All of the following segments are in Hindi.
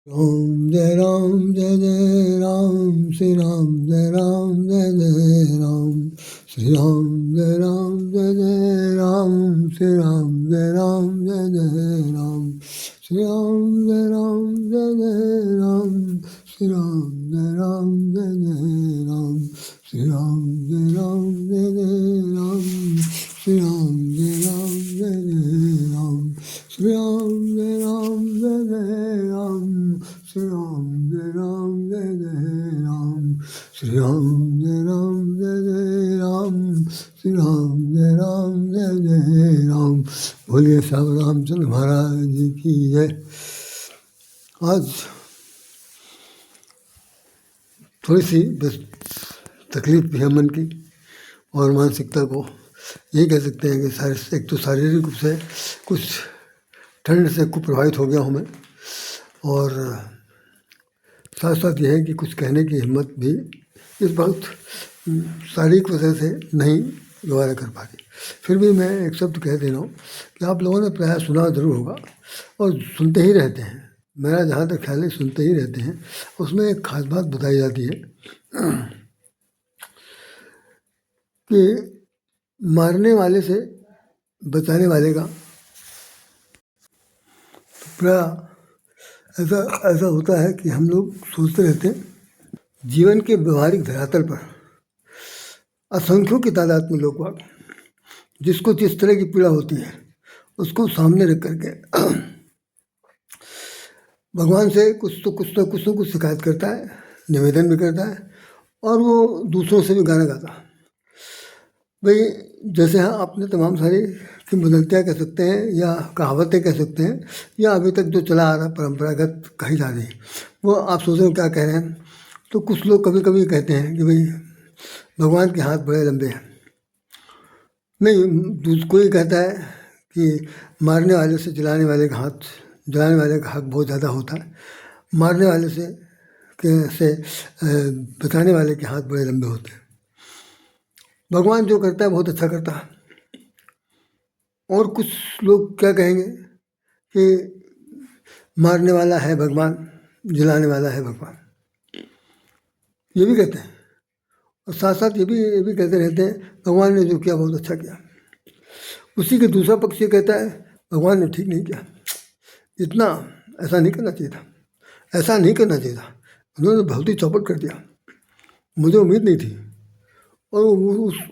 राम जय राम जय जय राम श्री राम जय राम जय जय राम श्री राम जय राम जय जय राम श्री राम जय राम जय जय राम श्री राम जय राम जय जय राम श्री राम जय राम जय जय राम श्री राम जय राम जय जय राम श्री राम जय राम जय जय राम श्री राम जय राम जय जय राम श्री राम जय राम जय जय राम श्री राम जय राम जय जय राम श्री राम जय राम जय जय राम। बोलिए साहब रामचंद्र महाराज जी की जय। आज थोड़ी सी बस तकलीफ भी है मन की और मानसिकता को यही कह सकते हैं कि एक तो शारीरिक रूप से कुछ ठंड से कुप्रभावित हो गया हूँ मैं, और साथ साथ यह है कि कुछ कहने की हिम्मत भी इस बहुत शारीरिक वजह से नहीं दोबारा कर पाती। फिर भी मैं एक शब्द कह दे रहा हूँ कि आप लोगों ने प्रायः सुना ज़रूर होगा और सुनते ही रहते हैं, मेरा जहाँ तक ख्याल है सुनते ही रहते हैं। उसमें एक खास बात बताई जाती है कि मारने वाले से बचाने वाले का प्राय ऐसा होता है कि हम लोग सोचते रहते हैं जीवन के व्यवहारिक धरातल पर असंख्यों की तादाद में लोग वाग जिसको जिस तरह की पीड़ा होती है उसको सामने रख करके भगवान से कुछ तो कुछ शिकायत करता है, निवेदन भी करता है और वो दूसरों से भी गाना गाता है। भाई जैसे हाँ आपने तमाम सारी किंवदंतियाँ कह सकते हैं या कहावतें कह सकते हैं या अभी तक जो चला आ रहा परंपरागत कही जा रही वो आप सोच रहे हो क्या कह रहे हैं। तो कुछ लोग कभी कभी कहते हैं कि भाई भगवान के हाथ बड़े लंबे हैं। नहीं, कोई कहता है कि मारने वाले से जलाने वाले का हक बहुत ज़्यादा होता है, मारने वाले से बचाने वाले के हाथ बड़े लंबे होते हैं। भगवान जो करता है बहुत अच्छा करता है। और कुछ लोग क्या कहेंगे कि मारने वाला है भगवान, जलाने वाला है भगवान, ये भी कहते हैं। और साथ साथ ये भी कहते रहते हैं भगवान ने जो किया बहुत अच्छा किया। उसी के दूसरा पक्ष ये कहता है भगवान ने ठीक नहीं किया, इतना ऐसा नहीं करना चाहिए था, उन्होंने बहुत ही चौपट कर दिया, मुझे उम्मीद नहीं थी। और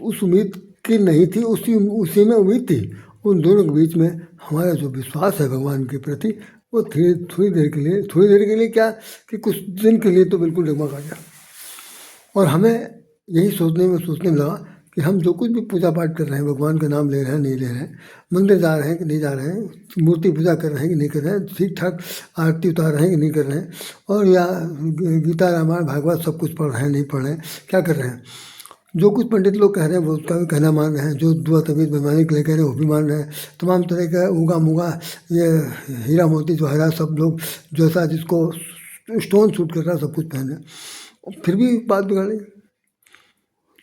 उस उम्मीद की नहीं थी, उसी में उम्मीद थी। उन दोनों के बीच में हमारा जो विश्वास है भगवान के प्रति वो थोड़ी देर के लिए क्या कि कुछ दिन के लिए तो बिल्कुल डगमगा गया। और हमें यही सोचने में लगा कि हम जो कुछ भी पूजा पाठ कर रहे हैं, भगवान का नाम ले रहे हैं नहीं ले रहे हैं, मंदिर जा रहे हैं कि नहीं जा रहे हैं, मूर्ति पूजा कर रहे हैं कि नहीं कर रहे हैं, ठीक ठाक आरती उतार रहे हैं कि नहीं कर रहे हैं, और या गीता रामायण भागवत सब कुछ पढ़ रहे हैं नहीं पढ़ रहे हैं, क्या कर रहे हैं। जो कुछ पंडित लोग कह रहे हैं वो उसका भी कहना मान रहे हैं, जो दुआ तबीयत बीमारी के लिए कह रहे हैं वो भी मान रहे हैं। तमाम तरह का उगा मुगा ये हीरा मोती जवाहरात सब लोग जैसा जिसको स्टोन सूट कर रहा है सब कुछ पहन रहे हैं। फिर भी बात बिगड़ रही।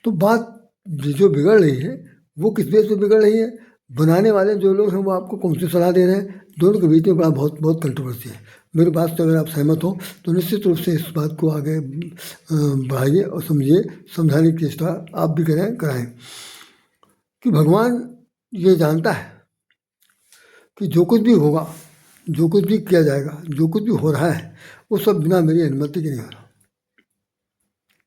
तो बात जो बिगड़ रही है वो किस बेस पे बिगड़ रही है, बनाने वाले जो लोग हैं वो आपको कौन सी सलाह दे रहे हैं, दोनों के बीच में बहुत कंट्रोवर्सी है। मेरी बात से अगर आप सहमत हो तो निश्चित रूप से इस बात को आगे बढ़ाइए और समझाने की चेष्टा आप भी कराएं कि भगवान ये जानता है कि जो कुछ भी होगा, जो कुछ भी किया जाएगा, जो कुछ भी हो रहा है वो सब बिना मेरी अनुमति के नहीं हो रहा।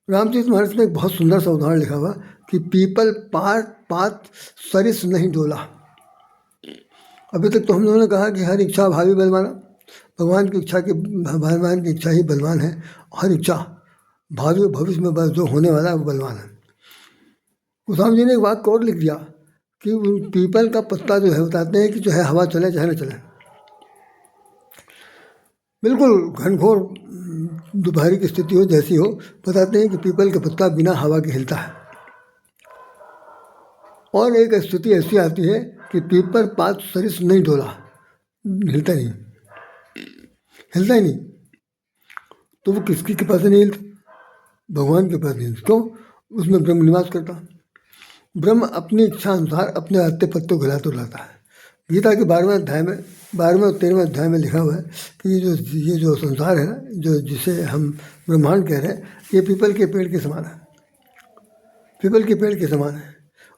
रामचरित मानस में एक बहुत सुंदर सा उदाहरण लिखा हुआ कि पीपल पात सरिस नहीं डोला। अभी तक तो हम लोगों ने कहा कि हर इच्छा भावी बलवाना, भगवान की इच्छा ही बलवान है। हर इच्छा भविष्य में जो होने वाला है वो बलवान है। गोस्वामी जी ने एक बात को और लिख दिया कि पीपल का पत्ता जो है बताते हैं कि जो है हवा चले चाहे न चले, बिल्कुल घनघोर दोपहरी की स्थिति हो जैसी हो, बताते हैं कि पीपल का पत्ता बिना हवा के हिलता है। और एक स्थिति ऐसी आती है कि पीपल पात सरिस नहीं डोला, हिलता ही नहीं। तो वो किसकी कृपा से नहीं हिलता, भगवान के पास नहीं। क्यों, उसमें ब्रह्म निवास करता। ब्रह्म अपनी इच्छा अनुसार अपने आते पत्तों को हिलाता है। गीता के 12वें अध्याय में 12वें और 13वें अध्याय में लिखा हुआ है कि ये जो संसार है ना, जो जिसे हम ब्रह्मांड कह रहे हैं, ये पीपल के पेड़ के समान है, पीपल के पेड़ के समान है।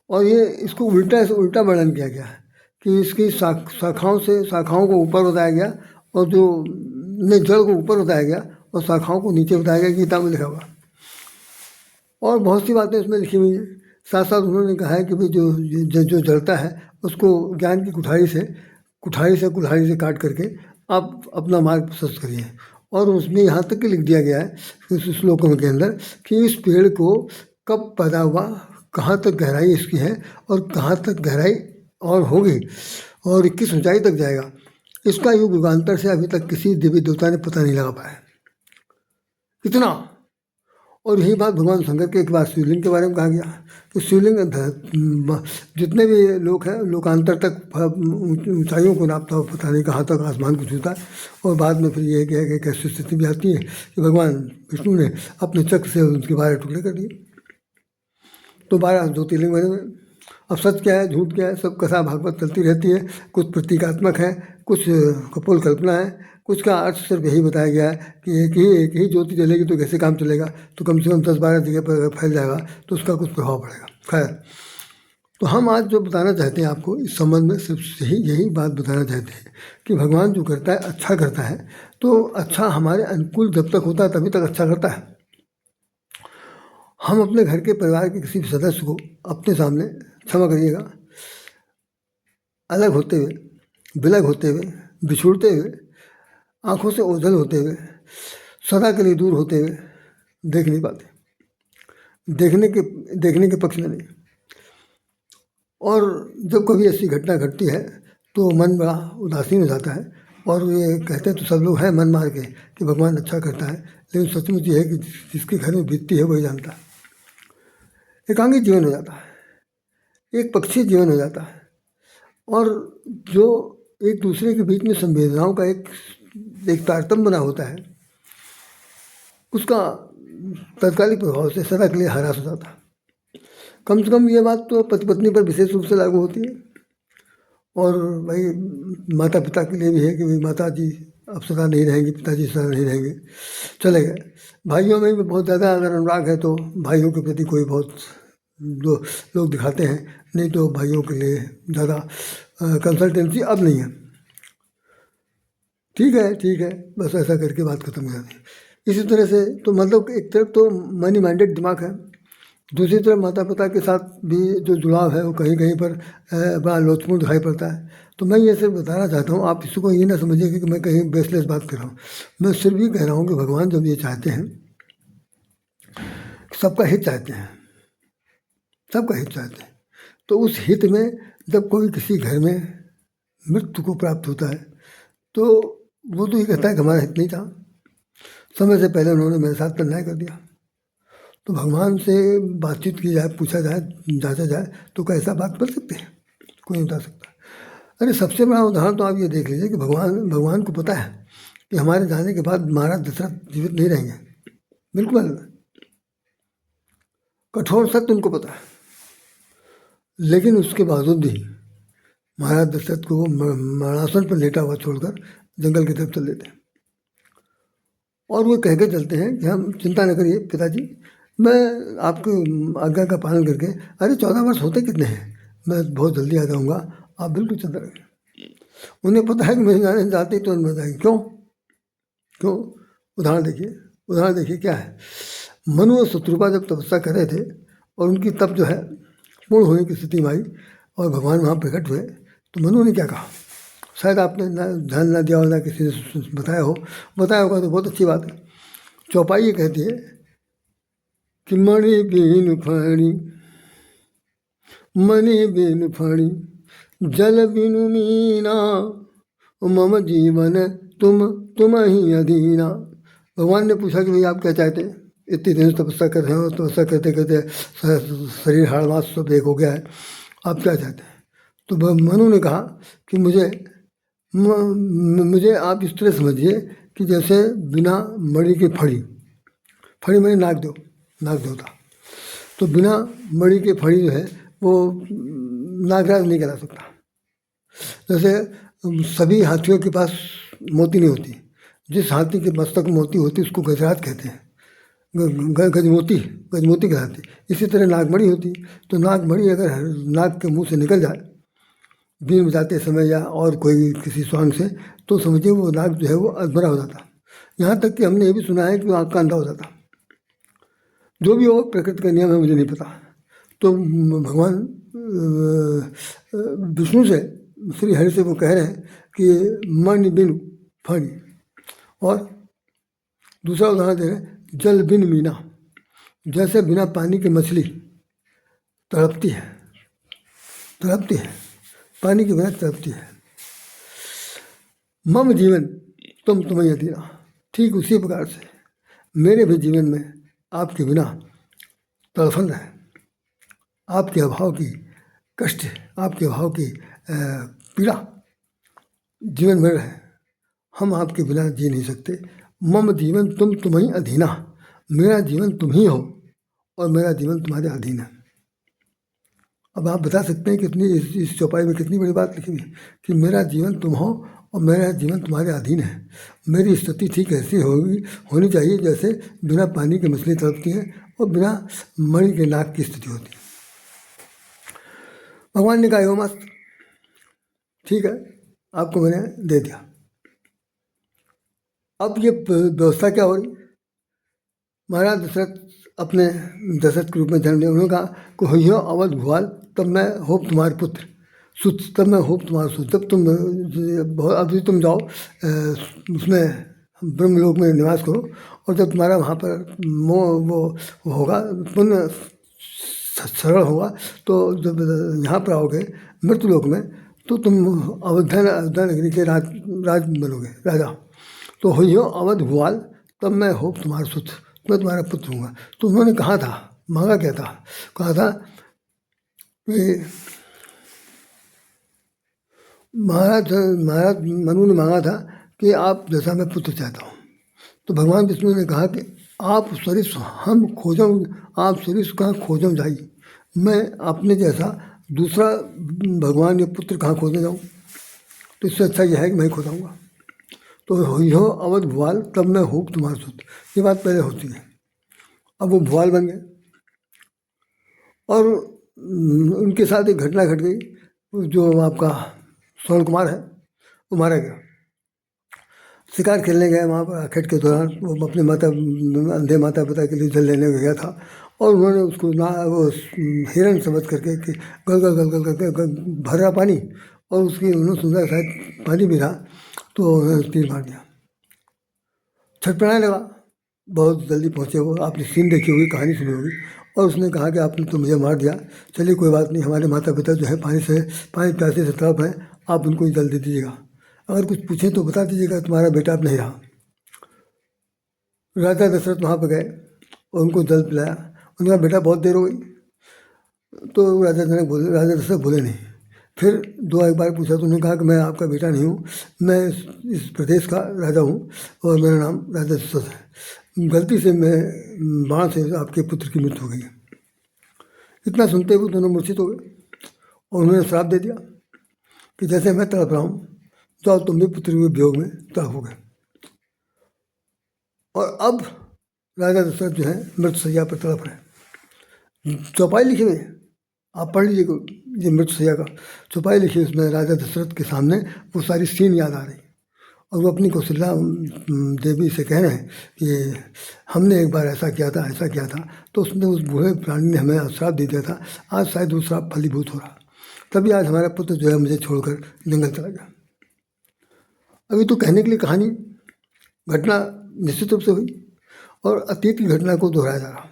और ये इसको उल्टा से उल्टा वर्णन किया गया है कि इसकी शाखाओं को ऊपर बताया गया, और जो जड़ को ऊपर बताया गया और शाखाओं को नीचे बताया गया, गीता में लिखा हुआ। और बहुत सी बातें उसमें लिखी हुई हैं। साथ साथ उन्होंने कहा है कि भाई जो जड़ता है उसको ज्ञान की कुल्हाड़ी से काट करके आप अपना मार्ग प्रशस्त करिए। और उसमें यहाँ तक कि लिख दिया गया है उस श्लोकों के अंदर कि इस पेड़ को कब पैदा हुआ, कहाँ तक गहराई इसकी है और कहाँ तक गहराई और होगी और किस ऊंचाई तक जाएगा, इसका युगांतर से अभी तक किसी देवी देवता ने पता नहीं लगा पाया इतना। और यही बात भगवान शंकर के एक बार शिवलिंग के बारे में कहा गया कि शिवलिंग जितने भी लोग हैं लोकांतर तक ऊंचाइयों को नापता हो, पता नहीं कहाँ तक आसमान को छूता है। और बाद में फिर ये कह कि कैसी स्थिति भी आती है कि भगवान विष्णु ने अपने चक्र से उनके 12 टुकड़े कर दिए, तो 12 ज्योतिर्लिंग बने हुए। अब सच क्या है झूठ क्या है, सब कथा भागवत चलती रहती है। कुछ प्रतीकात्मक है, कुछ कपोल कल्पना है, कुछ का अर्थ सिर्फ यही बताया गया है कि एक ही ज्योति जलेगी तो कैसे काम चलेगा, तो कम से कम 10-12 जगह पर अगर फैल जाएगा तो उसका कुछ प्रभाव पड़ेगा। खैर, तो हम आज जो बताना चाहते हैं आपको इस संबंध में सिर्फ यही बात बताना चाहते हैं कि भगवान जो करता है अच्छा करता है, तो अच्छा हमारे अनुकूल जब तक होता है तभी तक अच्छा करता है। हम अपने घर के परिवार के किसी भी सदस्य को अपने सामने, क्षमा करिएगा, अलग होते हुए, विलग होते हुए, बिछुड़ते हुए, आंखों से ओझल होते हुए, सदा के लिए दूर होते हुए देख नहीं पाते, देखने के पक्ष में नहीं। और जब कभी ऐसी घटना घटती है तो मन बड़ा उदासीन हो जाता है। और ये कहते तो सब लोग हैं मन मार के कि भगवान अच्छा करता है, लेकिन सचमुच ये है कि जिसके घर में बीतती है वही जानता है। एकांगी जीवन हो जाता है, एक पक्षी जीवन हो जाता है, और जो एक दूसरे के बीच में संवेदनाओं का एक तारतम्य बना होता है, उसका तात्कालिक प्रभाव से सदा के लिए हरास हो जाता है। कम से कम ये बात तो पति पत्नी पर विशेष रूप से लागू होती है, और भाई माता पिता के लिए भी है कि भाई माता जी अब सदा नहीं रहेंगे, पिताजी सदा नहीं रहेंगे, चले गए। भाइयों में भी बहुत ज़्यादा अगर अनुराग है तो भाइयों के प्रति कोई बहुत लोग दिखाते हैं, नहीं तो भाइयों के लिए ज़्यादा कंसल्टेंसी अब नहीं है। ठीक है, बस ऐसा करके बात खत्म हो जाती है। इसी तरह से तो मतलब एक तरफ तो मनी माइंडेड दिमाग है, दूसरी तरफ माता पिता के साथ भी जो जुड़ाव है वो कहीं कहीं पर बड़ा लोचपूर्ण दिखाई पड़ता है। तो मैं ये सिर्फ बताना चाहता हूँ, आप इसको ये ना समझिए कि मैं कहीं बेसलेस बात कर रहा हूँ। मैं सिर्फ ये कह रहा हूँ कि भगवान जब ये चाहते हैं, सबका हित चाहते हैं, सबका हित चाहते हैं, तो उस हित में जब कोई किसी घर में मृत्यु को प्राप्त होता है तो वो तो ये कहता है कि हमारा हित नहीं था, समय से पहले उन्होंने मेरे साथ अन्याय कर दिया। तो भगवान से बातचीत की जाए, पूछा जाए, जांचा जाए तो कैसा बात कर सकते हैं, कोई नहीं बता सकता। अरे सबसे बड़ा उदाहरण तो आप ये देख लीजिए कि भगवान को पता है कि हमारे जाने के बाद महाराज दशरथ जीवित नहीं रहेंगे, बिल्कुल कठोर सत्य उनको पता है, लेकिन उसके बावजूद भी महाराज दशरथ को मरणासन पर लेटा हुआ छोड़कर जंगल की तरफ चल देते हैं। और वो कह के चलते हैं कि हम चिंता न करिए पिताजी, मैं आपकी आज्ञा का पालन करके, अरे 14 वर्ष होते कितने हैं, मैं बहुत जल्दी आ जाऊँगा, आप बिल्कुल चिंता करें। उन्हें पता है कि मेरे जाने जाते ही तो बताएंगे क्यों। उदाहरण देखिए क्या है। मनु और शत्रुपा जब तपस्या कर रहे थे और उनकी तप जो है पूर्ण होने की स्थिति में आई और भगवान वहाँ प्रकट हुए, तो मनु ने क्या कहा, शायद आपने ध्यान ना दिया हो, ना किसी ने बताया होगा तो बहुत अच्छी बात है। चौपाई ये कहती है कि मणि बिनु फणी जल बिनु मीना, मम जीवन तुम ही अधीना। भगवान ने पूछा कि भाई आप क्या चाहते हैं, इतनी दिन से तपस्या कर रहे हो, तपस्या करते करते शरीर हाड़ मास सब एक हो गया है, आप क्या चाहते हैं। तो मनु ने कहा कि मुझे आप इस तरह समझिए कि जैसे बिना मणि के फड़ी मैंने नाग देवता, तो बिना मणि के फड़ी जो है वो नागराज नहीं करा सकता। जैसे सभी हाथियों के पास मोती नहीं होती। जिस हाथी के मस्तक में मोती होती उसको गजराज कहते हैं, गजमोती, गजमोती कहलाती। इसी तरह नागमणि होती। तो नागमणि अगर नाग के मुंह से निकल जाए बीन बजाते समय या और कोई किसी स्वांग से, तो समझिए वो नाग जो है वो अधमरा हो जाता। यहाँ तक कि हमने ये भी सुना है कि वो आँख का अंधा हो जाता। जो भी हो, प्रकृति का नियम है, मुझे नहीं पता। तो भगवान विष्णु से श्री हरि से वो कह रहे हैं कि मन बिन फणी, और दूसरा उदाहरण दे रहे हैं, जल बिन मीना। जैसे बिना पानी की मछली तड़पती है, तड़पती है, पानी के बिना तड़पती है। मम जीवन तुम तुम्हें अधीना। ठीक उसी प्रकार से मेरे भी जीवन में आपके बिना तड़फन है, आपके अभाव की कष्ट, आपके अभाव की पीड़ा जीवन में रहे। हम आपके बिना जी नहीं सकते। मम जीवन तुम तुम्हें अधीना। मेरा जीवन तुम ही हो और मेरा जीवन तुम्हारे अधीन है। अब आप बता सकते हैं कितनी इस चौपाई में कितनी बड़ी बात लिखी हुई कि मेरा जीवन तुम हो और मेरा जीवन तुम्हारे अधीन है। मेरी स्थिति ठीक ऐसी होनी चाहिए जैसे बिना पानी की मछली तड़पती है और बिना मणि के नाक की स्थिति होती है। भगवान ने कहा यो मस्त, ठीक है, आपको मैंने दे दिया। अब ये व्यवस्था क्या हो रही? महाराज दशरथ अपने दशरथ के रूप में जन्म लिया। उन्होंने कहा कि हो अवध भुआल, तब मैं होप तुम्हारे पुत्र सुत, तब मैं होप तुम्हारा सुत। जब तुम अभी तुम जाओ उसमें ब्रह्मलोक में निवास करो, और जब तुम्हारा वहाँ पर वो होगा, पुण्य सरल होगा, तो जब यहाँ पर आओगे मृत्युलोक में, तो तुम अयोध्या नगरी के राज बनोगे, राजा। तो हो अवध भुआल, तब मैं होप तुम्हारा सुत, मैं तुम्हारा पुत्र हूँगा। तो उन्होंने कहा था, मांगा क्या था? कहा था कि महाराज मनु ने मांगा था कि आप जैसा मैं पुत्र चाहता हूँ। तो भगवान विष्णु ने कहा कि आप सरिस हम खोजों, आप सरिस कहाँ खोजों जाई, मैं अपने जैसा दूसरा भगवान या पुत्र कहाँ खोजने जाऊँ? तो इससे अच्छा यह है कि मैं खोजाऊँगा। तो हो अवध भुआल, तब मैं होप तुम्हारा सुत। ये बात पहले होती है। अब वो भुआल बन गए और उनके साथ एक घटना घट गई। जो आपका स्वर्ण कुमार है वो मारा गया। शिकार खेलने गए, वहाँ पर आखेट के दौरान वो अपने अंधे माता पिता के लिए जल लेने गया था, और उन्होंने उसको वो हिरण समझ करके कि गल गल गल गल करके भर रहा पानी, और उसकी उन्होंने सुंदर शायद पानी भी रहा, तो उन्होंने तीर मार दिया। छटपटाने लगा, बहुत जल्दी पहुँचे वो। आपने सीन देखी होगी, कहानी सुनी होगी। और उसने कहा कि आपने तो मुझे मार दिया, चलिए कोई बात नहीं, हमारे माता पिता जो है पानी प्यासे से तड़प हैं, आप उनको जल दे दीजिएगा। अगर कुछ पूछे तो बता दीजिएगा तुम्हारा बेटा अब नहीं रहा। राजा दशरथ वहाँ पर गए और उनको जल पिलाया। उन्होंने कहा बेटा बहुत देर हो गई। तो राजा दशरथ बोले नहीं। फिर एक बार पूछा तो उन्होंने कहा कि मैं आपका बेटा नहीं हूँ, मैं इस प्रदेश का राजा हूँ और मेरा नाम राजा दशरथ है। गलती से मैं बाण से आपके पुत्र की मृत्यु हो गई है। इतना सुनते हुए दोनों मूर्छित हो गए और उन्होंने श्राप दे दिया कि जैसे मैं तड़प रहा हूँ, जाओ तुम भी पुत्र के वियोग में तड़पोगे। और अब राजा दशरथ जो है मृत्यु सैया पर तड़प रहे। चौपाई लिखी हुई है, आप पढ़ लीजिए, ये मृत्यु सैया का चौपाई लिखी है। उसमें राजा दशरथ के सामने वो सारी सीन याद आ रही, और वो अपनी कौशल्या देवी से कह रहे हैं कि हमने एक बार ऐसा किया था, ऐसा किया था, तो उसने उस बूढ़े प्राणी ने हमें श्राप दे दिया था, आज शायद वो श्राप फलीभूत हो रहा, तभी आज हमारा पुत्र जो है मुझे छोड़कर जंगल चला गया। अभी तो कहने के लिए कहानी, घटना निश्चित रूप से हुई और अतीत की घटना को दोहराया जा रहा।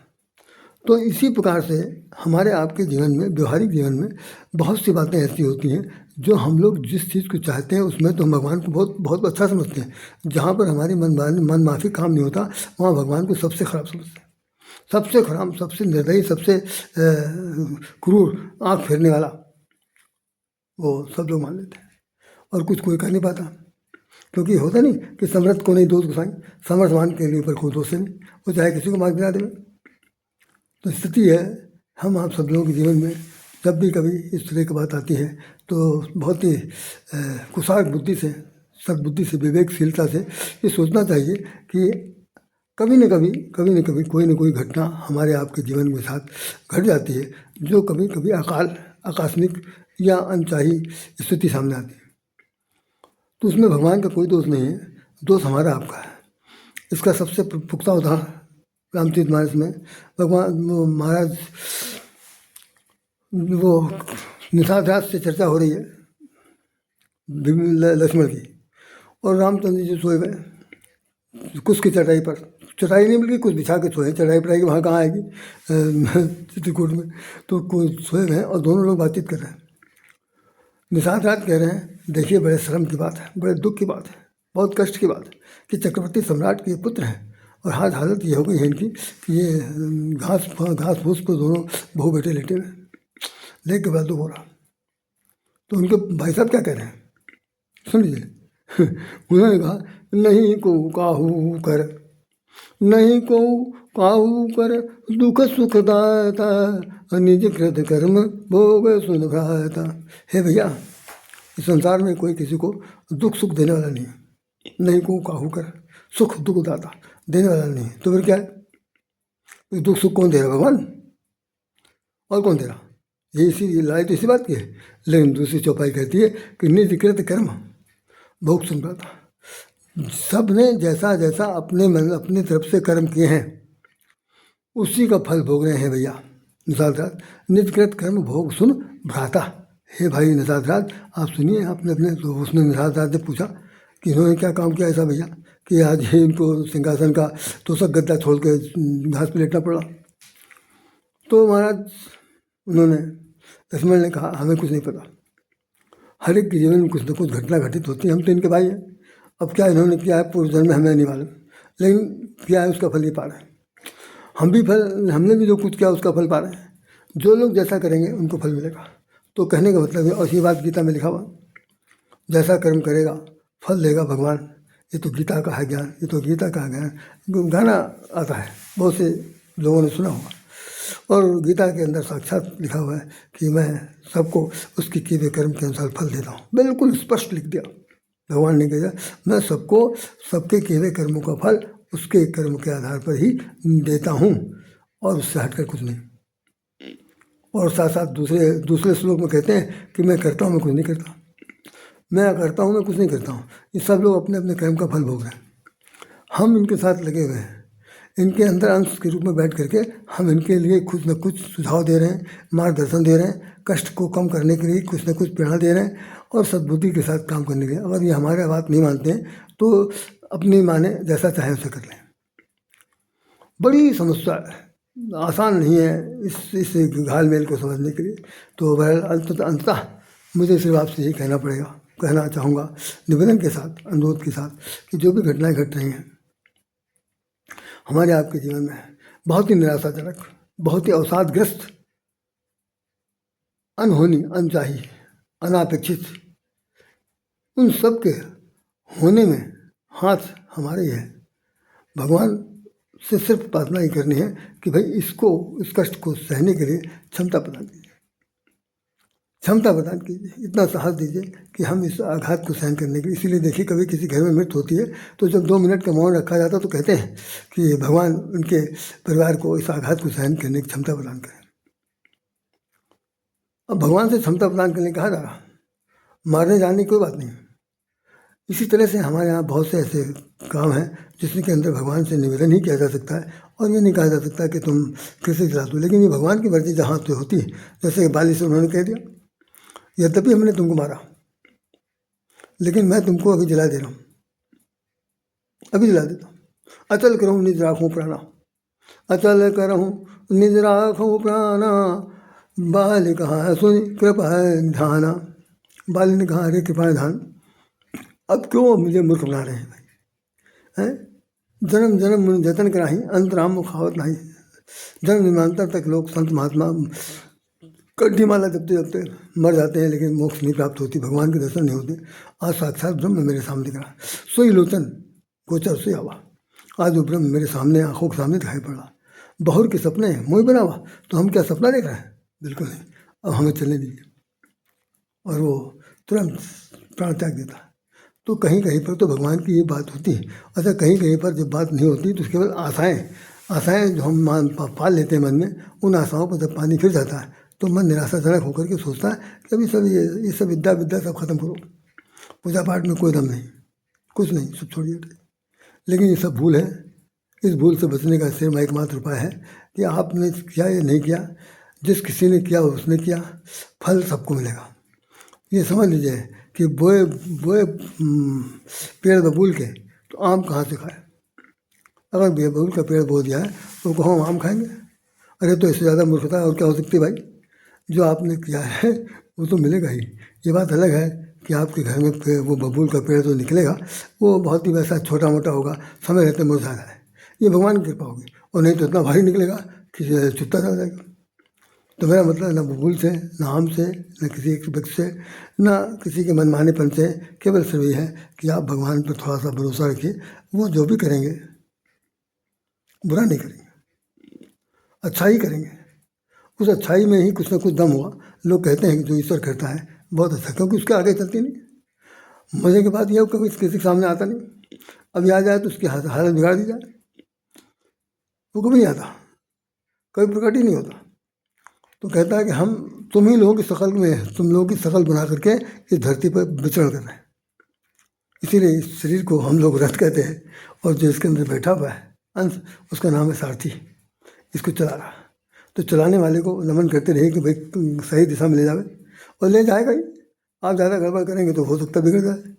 तो इसी प्रकार से हमारे आपके जीवन में, व्यवहारिक जीवन में बहुत सी बातें ऐसी होती हैं जो हम लोग जिस चीज़ को चाहते हैं उसमें तो हम भगवान को बहुत बहुत अच्छा समझते हैं। जहाँ पर हमारी मन माफी काम नहीं होता, वहाँ भगवान को सबसे खराब समझते हैं, सबसे खराब, सबसे निर्दयी, सबसे क्रूर, आँख फेरने वाला, वो सब लोग मान लेते हैं। और कुछ कोई कर नहीं पाता, क्योंकि होता नहीं कि समर्थ को नहीं दोष गुसाई, समर्थवान के लिए ऊपर कोई दोष नहीं, वो चाहे किसी को मार गिरा देवे। तो स्थिति है, हम आप सब लोगों के जीवन में जब भी कभी इस तरह की बात आती है तो बहुत ही कुशाग्र बुद्धि से, सद्बुद्धि से, विवेकशीलता से ये सोचना चाहिए कि कभी न कभी कोई न कोई घटना हमारे आपके जीवन के साथ घट जाती है, जो कभी कभी आकस्मिक या अनचाही स्थिति सामने आती है। तो उसमें भगवान का कोई दोष नहीं है, दोष हमारा आपका है। इसका सबसे पुख्ता उदाहरण रामचरितमानस में भगवान महाराज वो निशाचराज से चर्चा हो रही है लक्ष्मण की, और रामचंद्र जी सोए हुए कुछ की चटाई पर, चटाई नहीं बल्कि कुछ बिछा के सोए, चटाई पर आएगी वहाँ कहाँ आएगी चित्रकूट में, तो कुछ सोए हुए हैं और दोनों लोग बातचीत कर रहे हैं। निशाचराज कह रहे हैं, देखिए बड़े शर्म की बात है, बड़े दुख की बात है, बहुत कष्ट की बात है कि चक्रवर्ती सम्राट के पुत्र हैं और हालत ये हो गई है इनकी कि ये घास फूस पर दोनों बहू बेटे लेटे हुए, लेख के बाद दुख हो रहा। तो उनके भाई साहब क्या कह रहे हैं, सुन लीजिए उन्होंने कहा, नहीं को काहू कर, नहीं को काहू कर, दुख सुख दाता, निज कृत कर्म भोग सुन भ्राता। हे भैया, इस संसार में कोई किसी को दुख सुख देने वाला नहीं है, नहीं को काहू कर, सुख दुख दाता देने वाला नहीं है, तो फिर क्या है, दुख सुख कौन दे रहा, भगवान, और कौन दे रहा? ये इसी लड़ाई तो इसी बात की है। लेकिन दूसरी चौपाई कहती है कि निज कृत कर्म भोग सुन रहा था, सब ने जैसा जैसा अपने मन अपनी तरफ से कर्म किए हैं उसी का फल भोग रहे हैं भैया। निशाचराज, निज कृत कर्म भोग सुन भ्राता। हे भाई निशाचराज, आप सुनिए अपने अपने। तो उसने निशाचराज ने पूछा कि इन्होंने क्या काम किया ऐसा भैया कि आज ही इनको सिंहासन का तोशक गद्दा छोड़ के घास पर लेटना पड़ा। तो महाराज उन्होंने, लक्ष्मण ने कहा, हमें कुछ नहीं पता, हर एक के जीवन में कुछ न कुछ घटना घटित होती है, हम तो इनके भाई हैं। अब क्या इन्होंने किया है पूर्व जन्म में हमें नहीं मालूम, लेकिन क्या है उसका फल ही पा रहे हैं। हमने भी जो कुछ किया उसका फल पा रहे हैं। जो लोग जैसा करेंगे उनको फल मिलेगा। तो कहने का मतलब है, और ये बात गीता में लिखा हुआ, जैसा कर्म करेगा फल देगा भगवान। ये तो गीता का है ज्ञान, ये तो गीता का ज्ञान। गाना आता है, बहुत से लोगों ने सुना होगा, और गीता के अंदर साक्षात लिखा हुआ है कि मैं सबको उसके किए हुए कर्म के अनुसार फल देता हूँ। बिल्कुल स्पष्ट लिख दिया भगवान ने, कहा मैं सबको सबके किए हुए कर्मों का फल उसके कर्म के आधार पर ही देता हूँ, और उससे हटकर कुछ नहीं। और साथ साथ दूसरे श्लोक में कहते हैं कि मैं करता हूँ, मैं कुछ नहीं करता, मैं करता हूँ, मैं कुछ नहीं करता हूँ। ये सब लोग अपने अपने कर्म का फल भोग रहे हैं, हम इनके साथ लगे हुए हैं, इनके अंदर अंश के रूप में बैठ करके हम इनके लिए कुछ न कुछ सुझाव दे रहे हैं, मार्गदर्शन दे रहे हैं, कष्ट को कम करने के लिए कुछ न कुछ प्रेरणा दे रहे हैं, और सद्बुद्धि के साथ काम करने के लिए। अगर ये हमारे बात नहीं मानते हैं तो अपनी माने जैसा चाहे उसे कर लें। बड़ी समस्या है, आसान नहीं है इस घालमेल को समझने के लिए। तो बहरहाल अंततः मुझे सिर्फ आपसे यही कहना चाहूँगा, निवेदन के साथ, अनुरोध के साथ, कि जो भी घटनाएं घट रही हैं हमारे आपके जीवन में, बहुत ही निराशाजनक, बहुत ही अवसादग्रस्त, अनहोनी, अनचाही, अनापेक्षित, उन सब के होने में हाथ हमारे ही है। भगवान से सिर्फ प्रार्थना ही करनी है कि भाई इस कष्ट को सहने के लिए क्षमता प्रदान कीजिए, क्षमता प्रदान कीजिए, इतना साहस दीजिए कि हम इस आघात को सहन करने के लिए। इसीलिए देखिए, कभी किसी घर में मृत्यु होती है तो जब 2 मिनट का मौन रखा जाता तो कहते हैं कि भगवान उनके परिवार को इस आघात को सहन करने की क्षमता प्रदान करें। अब भगवान से क्षमता प्रदान करने कहा जा रहा, मारने जाने की कोई बात नहीं। इसी तरह से हमारे यहाँ बहुत से ऐसे काम हैं जिसके अंदर भगवान से निवेदन ही किया जा सकता है, और ये नहीं कहा जा सकता कि तुम कृषि जला दो, लेकिन ये भगवान की मर्जी जहाँ तो होती है। जैसे बाली से उन्होंने कह दिया, यद्यपि हमने तुमको मारा लेकिन मैं तुमको अभी जला दे रहा हूँ, अभी जला देता हूँ। अचल करहूँ निज राखूँ प्राणा, अचल करहूँ निज राखूँ प्राणा, बाल कहा है सुन कृपा है निधाना। बाली ने कहा, अरे कृपा निधान, अब क्यों मुझे मूर्ख बना रहे हैं भाई, हैं? जन्म जन्म मुनि जतन कराही, अंतराम मुखावत नहीं। जन्म जन्मांतर तक लोग संत महात्मा कड्डी माला जपते जपते मर जाते हैं, लेकिन मोक्ष नहीं प्राप्त होती, भगवान के दर्शन नहीं होते। आज साक्षात ब्रह्म मेरे सामने दिख रहा, सोई लोचन गोचर से आवा। आज वो ब्रह्म मेरे सामने, आंखों के सामने दिखाई पड़ा। बहुर के सपने मोह बनावा, तो हम क्या सपना देख रहे हैं? बिल्कुल नहीं, अब हमें चलने दीजिए। और वो तुरंत प्राण त्याग देता है। तो कहीं कहीं पर तो भगवान की ये बात होती है। अच्छा, कहीं कहीं पर जब बात नहीं होती तो केवल आशाएं जो हम पाल लेते हैं मन में, उन आशाओं पर जब पानी फिर जाता है तो मन निराशाजनक होकर के सोचता है कि अभी सब ये सब विद्या सब खत्म करो, पूजा पाठ में कोई दम नहीं, कुछ नहीं, सब छोड़िए। लेकिन ये सब भूल है। इस भूल से बचने का सिर्फ एकमात्र उपाय है कि आपने किया या नहीं किया, जिस किसी ने किया उसने किया, फल सबको मिलेगा। ये समझ लीजिए कि बोए बोए पेड़ बबूल के तो आम कहाँ से खाए। अगर बबूल का पेड़ बो दिया है तो कहो हम आम खाएंगे? अरे तो इससे ज़्यादा मूर्खता और क्या हो सकती है भाई। जो आपने किया है वो तो मिलेगा ही। ये बात अलग है कि आपके घर में वो बबूल का पेड़ जो निकलेगा वो बहुत ही वैसा छोटा मोटा होगा, समय रहते मुरझा जाए, ये भगवान की कृपा होगी। और नहीं तो इतना भारी निकलेगा कि चुपता जा जाएगा। तो मेरा मतलब ना बबूल से, ना आम से, न किसी एक व्यक्ति से, ना किसी के मनमानेपन से, केवल सिर्फ ये है कि आप भगवान पर थोड़ा सा भरोसा रखिए। वो जो भी करेंगे बुरा नहीं करेंगे, अच्छा ही करेंगे। उस अच्छाई में ही कुछ ना कुछ दम हुआ। लोग कहते हैं कि जो ईश्वर करता है बहुत अच्छा, क्योंकि उसके आगे चलती नहीं। मजे की बात यह है कभी किसी के सामने आता नहीं। अभी आ जाए तो उसकी हालत बिगाड़ दी जाए, वो कभी नहीं आता, कभी प्रकट ही नहीं होता। तो कहता है कि हम तुम ही लोगों की शक्ल में, तुम लोगों की शक्ल बना करके इस धरती पर विचरण कर रहे हैं। इसीलिए इस शरीर को हम लोग रथ कहते हैं, और जो इसके अंदर बैठा हुआ है अंश, उसका नाम है सारथी। इसको चला रहा, तो चलाने वाले को नमन करते रहिए कि भाई तुम सही दिशा में ले जावे, और ले जाएगा ही। आप ज़्यादा गड़बड़ करेंगे तो हो सकता बिगड़ जाए।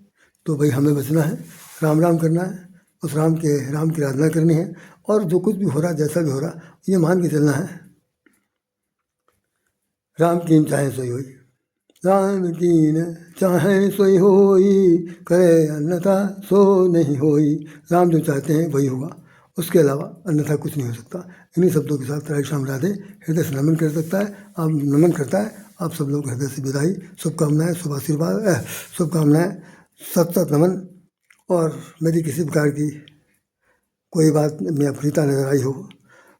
तो भाई हमें बचना है, राम राम करना है, उस राम की आराधना करनी है, और जो कुछ भी हो रहा, जैसा भी हो रहा, ये मान के चलना है राम कीन चाहे सोई होई, राम कीन चाहे सोई होई, करे अन्यथा सो नहीं होई। राम जो चाहते हैं वही होगा, उसके अलावा अन्यथा कुछ नहीं हो सकता। इन्हीं शब्दों के साथ राधे श्याम राधे हृदय से नमन कर सकता है, आप नमन करता है। आप सब लोग हृदय से विदाई, शुभकामनाएं, शुभ आशीर्वाद, शुभकामनाएं, सत सत नमन। और मेरी किसी प्रकार की कोई बात में अप्रियता नजर आई हो,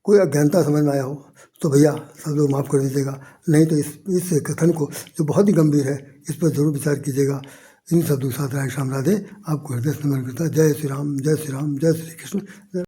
कोई अज्ञानता समझ में आया हो, तो भैया सब लोग माफ़ कर दीजिएगा। नहीं तो इस कथन को जो बहुत ही गंभीर है, इस पर जरूर विचार कीजिएगा। इन शब्दों के साथ राधे श्याम राधे आपको हृदय से नमन करता है। जय श्री राम, जय श्री राम, जय श्री कृष्ण।